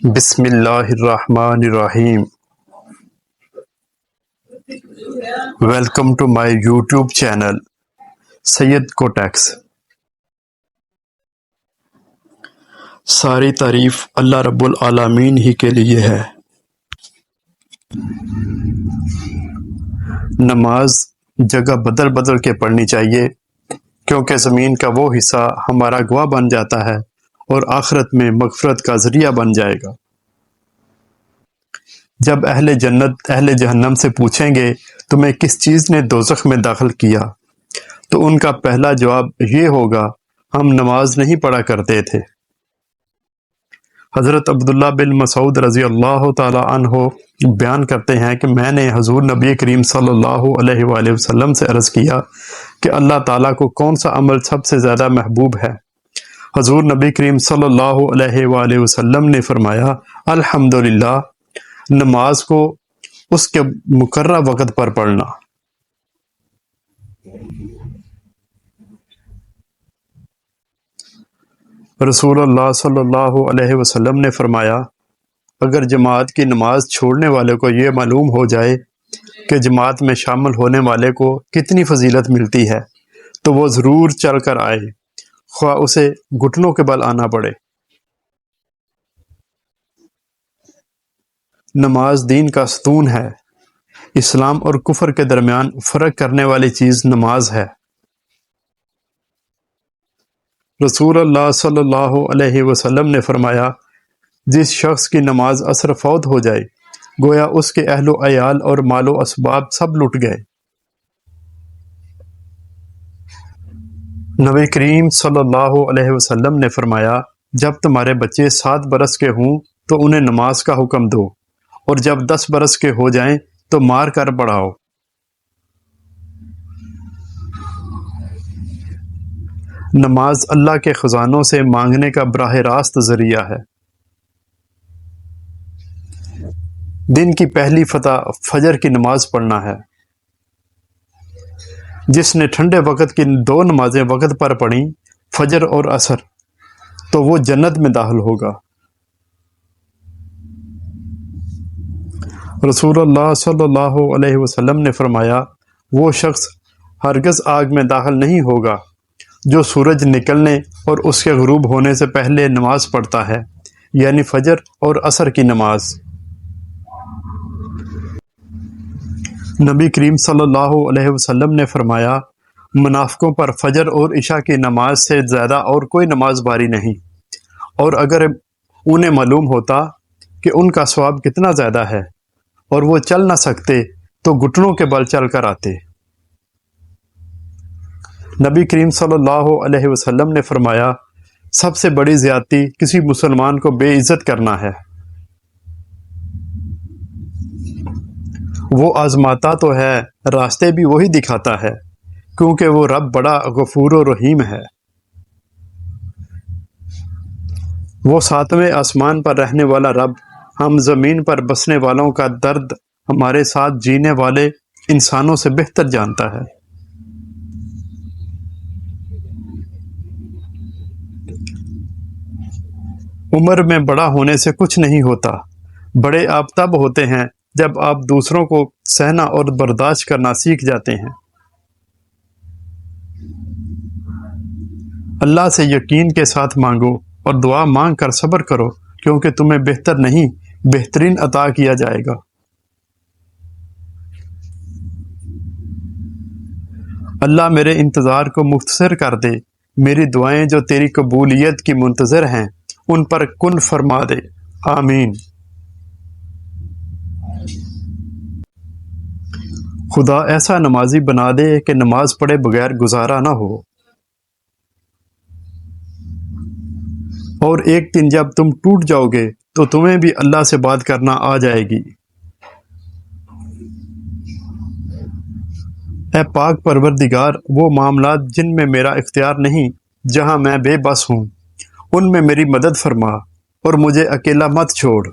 بسم اللہ الرحمن الرحیم۔ Welcome to my YouTube channel Syed کوٹیکس۔ ساری تعریف اللہ رب العالمین ہی کے لیے ہے۔ نماز جگہ بدل بدل کے پڑھنی چاہیے، کیونکہ زمین کا وہ حصہ ہمارا گواہ بن جاتا ہے اور آخرت میں مغفرت کا ذریعہ بن جائے گا۔ جب اہل جنت اہل جہنم سے پوچھیں گے تمہیں کس چیز نے دوزخ میں داخل کیا، تو ان کا پہلا جواب یہ ہوگا، ہم نماز نہیں پڑھا کرتے تھے۔ حضرت عبداللہ بن مسعود رضی اللہ تعالی عنہ بیان کرتے ہیں کہ میں نے حضور نبی کریم صلی اللہ علیہ وآلہ وسلم سے عرض کیا کہ اللہ تعالیٰ کو کون سا عمل سب سے زیادہ محبوب ہے؟ حضور نبی کریم صلی اللہ علیہ وآلہ وسلم نے فرمایا، الحمدللہ، نماز کو اس کے مقررہ وقت پر پڑھنا۔ رسول اللہ صلی اللہ علیہ وسلم نے فرمایا، اگر جماعت کی نماز چھوڑنے والے کو یہ معلوم ہو جائے کہ جماعت میں شامل ہونے والے کو کتنی فضیلت ملتی ہے تو وہ ضرور چل کر آئے، خواہ اسے گھٹنوں کے بل آنا پڑے۔ نماز دین کا ستون ہے۔ اسلام اور کفر کے درمیان فرق کرنے والی چیز نماز ہے۔ رسول اللہ صلی اللہ علیہ وسلم نے فرمایا، جس شخص کی نماز عصر فوت ہو جائے، گویا اس کے اہل و عیال اور مال و اسباب سب لٹ گئے۔ نبی کریم صلی اللہ علیہ وسلم نے فرمایا، جب تمہارے بچے 7 برس کے ہوں تو انہیں نماز کا حکم دو، اور جب 10 برس کے ہو جائیں تو مار کر پڑھاؤ۔ نماز اللہ کے خزانوں سے مانگنے کا براہ راست ذریعہ ہے۔ دن کی پہلی فتح فجر کی نماز پڑھنا ہے۔ جس نے ٹھنڈے وقت کی 2 نمازیں وقت پر پڑھیں، فجر اور عصر، تو وہ جنت میں داخل ہوگا۔ رسول اللہ صلی اللہ علیہ وسلم نے فرمایا، وہ شخص ہرگز آگ میں داخل نہیں ہوگا جو سورج نکلنے اور اس کے غروب ہونے سے پہلے نماز پڑھتا ہے، یعنی فجر اور عصر کی نماز۔ نبی کریم صلی اللہ علیہ وسلم نے فرمایا، منافقوں پر فجر اور عشاء کی نماز سے زیادہ اور کوئی نماز باری نہیں، اور اگر انہیں معلوم ہوتا کہ ان کا ثواب کتنا زیادہ ہے اور وہ چل نہ سکتے تو گھٹنوں کے بل چل کر آتے۔ نبی کریم صلی اللہ علیہ وسلم نے فرمایا، سب سے بڑی زیادتی کسی مسلمان کو بے عزت کرنا ہے۔ وہ آزماتا تو ہے، راستے بھی وہی دکھاتا ہے، کیونکہ وہ رب بڑا غفور و رحیم ہے۔ وہ 7ویں آسمان پر رہنے والا رب ہم زمین پر بسنے والوں کا درد ہمارے ساتھ جینے والے انسانوں سے بہتر جانتا ہے۔ عمر میں بڑا ہونے سے کچھ نہیں ہوتا، بڑے آپ تب ہوتے ہیں جب آپ دوسروں کو سہنا اور برداشت کرنا سیکھ جاتے ہیں۔ اللہ سے یقین کے ساتھ مانگو اور دعا مانگ کر صبر کرو، کیونکہ تمہیں بہتر نہیں بہترین عطا کیا جائے گا۔ اللہ میرے انتظار کو مختصر کر دے، میری دعائیں جو تیری قبولیت کی منتظر ہیں ان پر کن فرما دے، آمین۔ خدا ایسا نمازی بنا دے کہ نماز پڑھے بغیر گزارا نہ ہو۔ اور ایک دن جب تم ٹوٹ جاؤ گے تو تمہیں بھی اللہ سے بات کرنا آ جائے گی۔ اے پاک پروردگار، وہ معاملات جن میں میرا اختیار نہیں، جہاں میں بے بس ہوں، ان میں میری مدد فرما اور مجھے اکیلا مت چھوڑ۔